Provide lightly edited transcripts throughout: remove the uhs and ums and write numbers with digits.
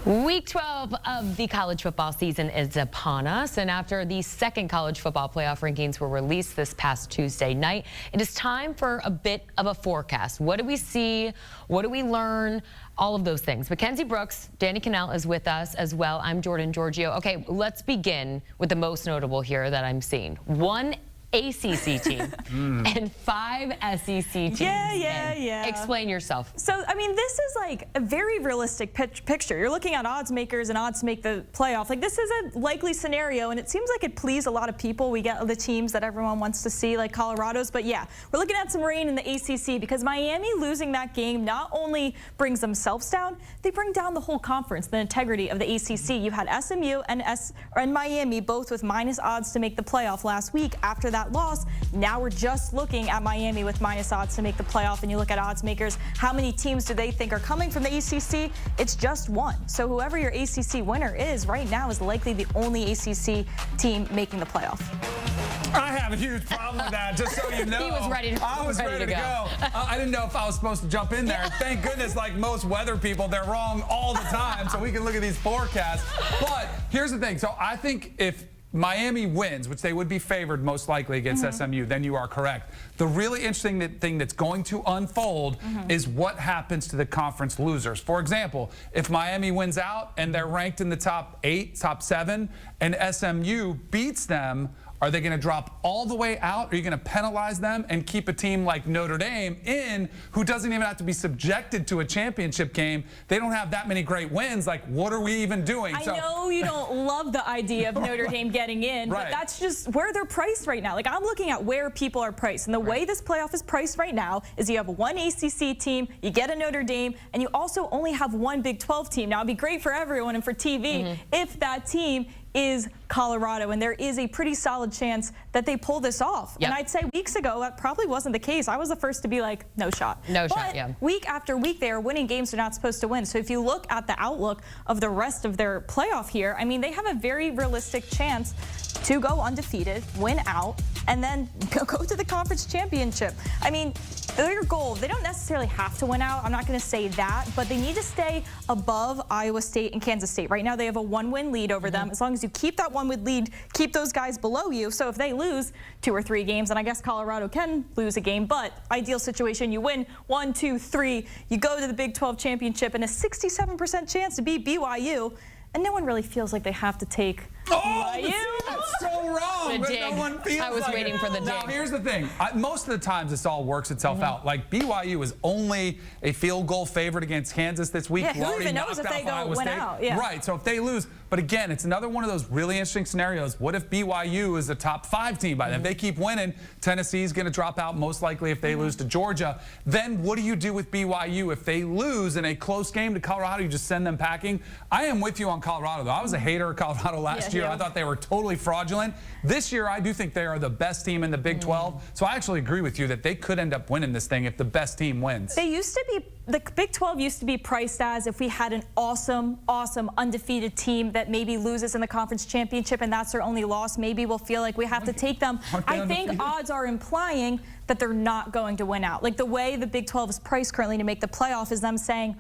Week 12 of the college football season is upon us, and after the second college football playoff rankings were released this past Tuesday night, it is time for a bit of a forecast. What do we see? What do we learn? All of those things. Mackenzie Brooks, Danny Kannel is with us as well. I'm Jordan Giorgio. Okay, let's begin with the most notable here that I'm seeing. One ACC team and 5 SEC teams. Yeah. Explain yourself. So, I mean, this is like a very realistic picture. You're looking at odds makers and odds to make the playoff. Like, this is a likely scenario, and it seems like it pleased a lot of people. We get the teams that everyone wants to see, like Colorado's. But yeah, we're looking at some rain in the ACC because Miami losing that game not only brings themselves down, they bring down the whole conference, the integrity of the ACC. You had SMU and Miami both with minus odds to make the playoff last week after that loss. Now we're just looking at Miami with minus odds to make the playoff, and you look at odds makers, how many teams do they think are coming from the ACC? It's just one. So whoever your ACC winner is right now is likely the only ACC team making the playoff. I have a huge problem with that, just so you know. He was ready to, I was ready to go. I didn't know if I was supposed to jump in there. Thank goodness, like most weather people, they're wrong all the time, so we can look at these forecasts. But here's the thing. So I think if Miami wins, which they would be favored most likely against SMU, then you are correct. The really interesting thing that's going to unfold is what happens to the conference losers. For example, if Miami wins out and they're ranked in the top 8, top 7, and SMU beats them, are they going to drop all the way out? Are you going to penalize them and keep a team like Notre Dame in, who doesn't even have to be subjected to a championship game? They don't have that many great wins. Like, what are we even doing? I know you don't love the idea of Notre Dame getting in, but that's just where they're priced right now. Like, I'm looking at where people are priced, and the way this playoff is priced right now is you have one ACC team, you get a Notre Dame, and you also only have one Big 12 team. Now, it'd be great for everyone and for TV if that team is Colorado, and there is a pretty solid chance that they pull this off. And I'd say weeks ago that probably wasn't the case. I was the first to be like, no shot. Week after week they are winning games they're not supposed to win. So if you look at the outlook of the rest of their playoff here, I mean, they have a very realistic chance to go undefeated, win out, and then go to the conference championship. I mean, their goal, they don't necessarily have to win out. I'm not going to say that, but they need to stay above Iowa State and Kansas State. Right now they have a 1-win lead over them. As long as you keep that 1-win lead, keep those guys below you. So if they lose 2 or 3 games, and I guess Colorado can lose a game, but ideal situation, you win 1, 2, 3, you go to the Big 12 championship, and a 67% chance to beat BYU. And no one really feels like they have to take BYU. That's so wrong. No one feels I was like waiting for the dig. Now, here's the thing. Most of the times, this all works itself out. Like, BYU is only a field goal favorite against Kansas this week. Yeah, who even knows if they win out? Yeah. Right, so if they lose. But again, it's another one of those really interesting scenarios. What if BYU is a top 5 team by then? If they keep winning, Tennessee's going to drop out most likely if they lose to Georgia. Then what do you do with BYU if they lose in a close game to Colorado? You just send them packing? I am with you on Colorado, though. I was a hater of Colorado last year. I thought they were totally fraudulent. This year, I do think they are the best team in the Big 12. So I actually agree with you that they could end up winning this thing if the best team wins. They used to be, the Big 12 used to be priced as if we had an awesome undefeated team that maybe loses in the conference championship and that's their only loss, maybe we'll feel like we have to take them. I think odds are implying that they're not going to win out. Like, the way the Big 12 is priced currently to make the playoff is them saying,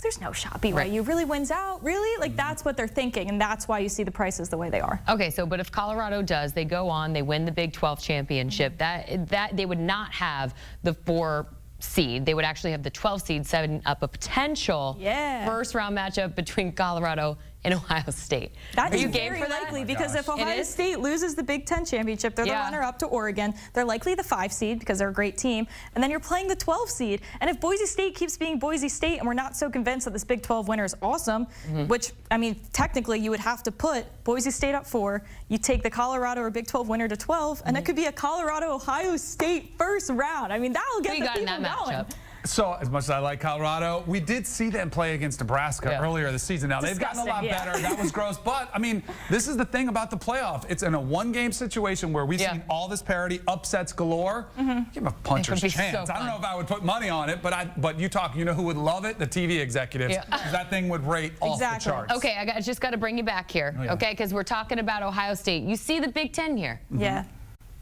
there's no shot BYU really wins out, really? Like, that's what they're thinking, and that's why you see the prices the way they are. Okay, so but if Colorado does, they go on, they win the Big 12 championship, that they would not have the 4 seed. They would actually have the 12 seed, setting up a potential first round matchup between Colorado and Ohio State. That is very likely because if Ohio State loses the Big 10 championship, they're the runner-up to Oregon. They're likely the 5 seed because they're a great team. And then you're playing the 12 seed. And if Boise State keeps being Boise State and we're not so convinced that this Big 12 winner is awesome, which, I mean, technically you would have to put Boise State up 4. You take the Colorado or Big 12 winner to 12, and it could be a Colorado-Ohio State first round. I mean, that'll get the people going. So, as much as I like Colorado, we did see them play against Nebraska earlier this season. Now, they've gotten a lot better. That was gross. But, I mean, this is the thing about the playoff. It's in a 1-game situation where we've seen all this parity, upsets galore. Give them a puncher's chance. I don't know if I would put money on it, but you know who would love it? The TV executives. That thing would rate off the charts. Okay, I just got to bring you back here, okay? Because we're talking about Ohio State. You see the Big 10 here.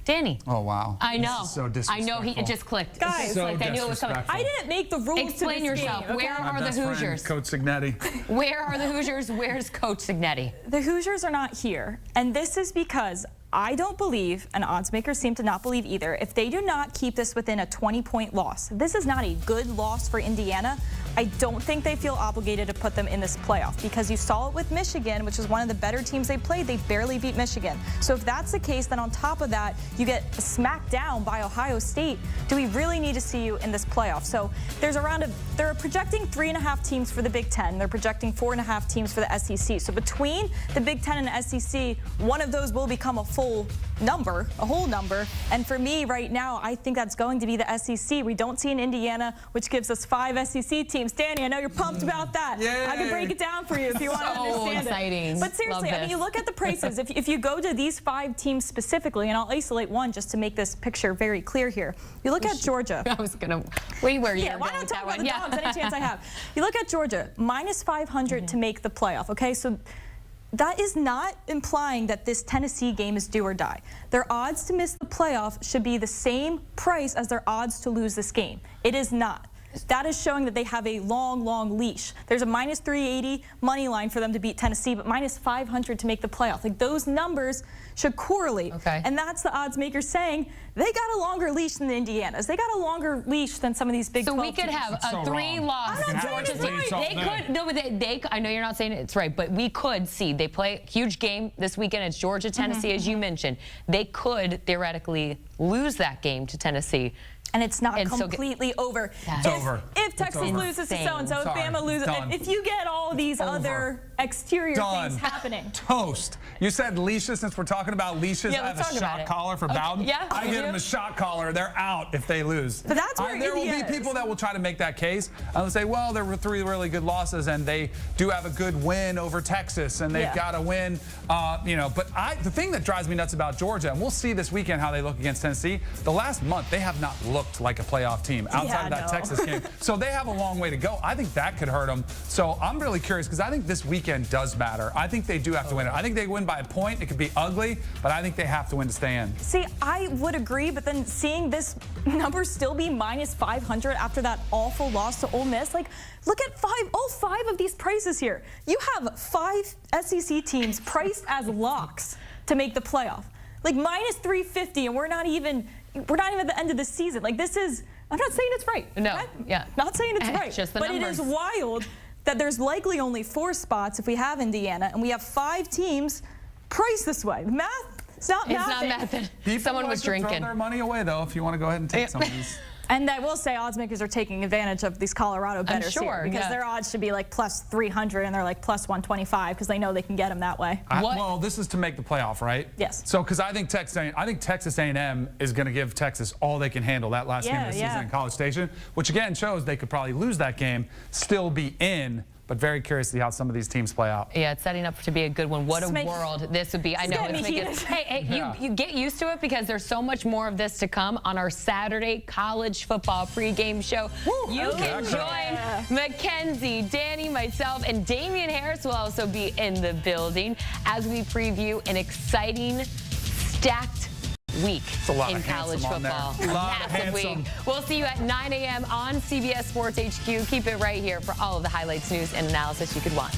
Danny. Oh, wow. I know. This is so disrespectful. I know. It just clicked. Guys, so I knew it was coming. I didn't make the rules. Explain to this yourself. game, okay? Where My are the best friend, Hoosiers? Coach Signetti. Where are the Hoosiers? Where's Coach Signetti? The Hoosiers are not here, and this is because I don't believe, and odds makers seem to not believe either, if they do not keep this within a 20-point loss. This is not a good loss for Indiana. I don't think they feel obligated to put them in this playoff because you saw it with Michigan, which is one of the better teams they played. They barely beat Michigan. So if that's the case, then on top of that, you get smacked down by Ohio State. Do we really need to see you in this playoff? So they're projecting 3.5 teams for the Big Ten. They're projecting 4.5 teams for the SEC. So between the Big Ten and the SEC, one of those will become a whole number. And for me right now, I think that's going to be the SEC. We don't see an Indiana, which gives us 5 SEC teams. Danny, I know you're pumped about that. Yay. I can break it down for you if you want to understand exciting. it. But seriously, I mean, you look at the prices. If you go to these 5 teams specifically, and I'll isolate one just to make this picture very clear here. You look at Georgia. I was gonna wait where you Yeah, were why going not with talk that about one? the Dogs any chance I have? You look at Georgia, minus 500 to make the playoff, okay? So that is not implying that this Tennessee game is do or die. Their odds to miss the playoff should be the same price as their odds to lose this game. It is not. That is showing that they have a long, long leash. There's a minus 380 money line for them to beat Tennessee, but minus 500 to make the playoff. Like, those numbers should correlate. Okay. And that's the odds makers saying they got a longer leash than the Indianas. They got a longer leash than some of these Big 12 So we could teams. have so a 3-loss I'm not Georgia saying team. it's right. They could. No, but they. I know you're not saying it's right, but we could see they play a huge game this weekend. It's Georgia, Tennessee, as you mentioned. They could theoretically lose that game to Tennessee. And it's not And so completely over. It's over. If Texas over. loses to so-and-so, if Sorry. Bama loses, Done. if you get all these Over. other exterior Done. things happening. Toast. You said leashes. Since we're talking about leashes, Yeah, I have let's a talk about shot it. collar for Okay, Bowden. yeah, I you give do? them a shot collar. They're out if they lose. But that's where there will Indy be is. people that will try to make that case. They'll say, well, there were 3 really good losses, and they do have a good win over Texas, and they've got to win. But the thing that drives me nuts about Georgia, and we'll see this weekend how they look against Tennessee. The last month, they have not looked like a playoff team outside of that Texas game. So they have a long way to go. I think that could hurt them. So I'm really curious because I think this weekend does matter. I think they do have to win it. I think they win by a point. It could be ugly, but I think they have to win to stay in. See, I would agree, but then seeing this number still be minus 500 after that awful loss to Ole Miss, like, look at all 5 of these prices here. You have 5 SEC teams priced as locks to make the playoff. Like, minus 350, and we're not even at the end of the season. Like, this is, I'm not saying it's right. No, okay? yeah. Not saying it's right. Just the but numbers. it is wild that there's likely only 4 spots if we have Indiana, and we have 5 teams priced this way. Math, it's not math. People Someone like was to throw drinking. their money away, though, if you want to go ahead and take some of these. And I will say odds makers are taking advantage of these Colorado bettors sure, here because their odds should be like plus 300 and they're like plus 125 because they know they can get them that way. Well, this is to make the playoff, right? Yes. So, because I think Texas A&M is going to give Texas all they can handle that last game of the season in College Station, which again shows they could probably lose that game, still be in. But very curious to see how some of these teams play out. Yeah, it's setting up to be a good one. What a world this would be. I know. You get used to it because there's so much more of this to come on our Saturday college football pregame show. Woo, you can join Mackenzie, Danny, myself, and Damian Harris will also be in the building as we preview an exciting, stacked week in college football. A massive week. We'll see you at 9 a.m. on CBS Sports HQ. Keep it right here for all of the highlights, news, and analysis you could want.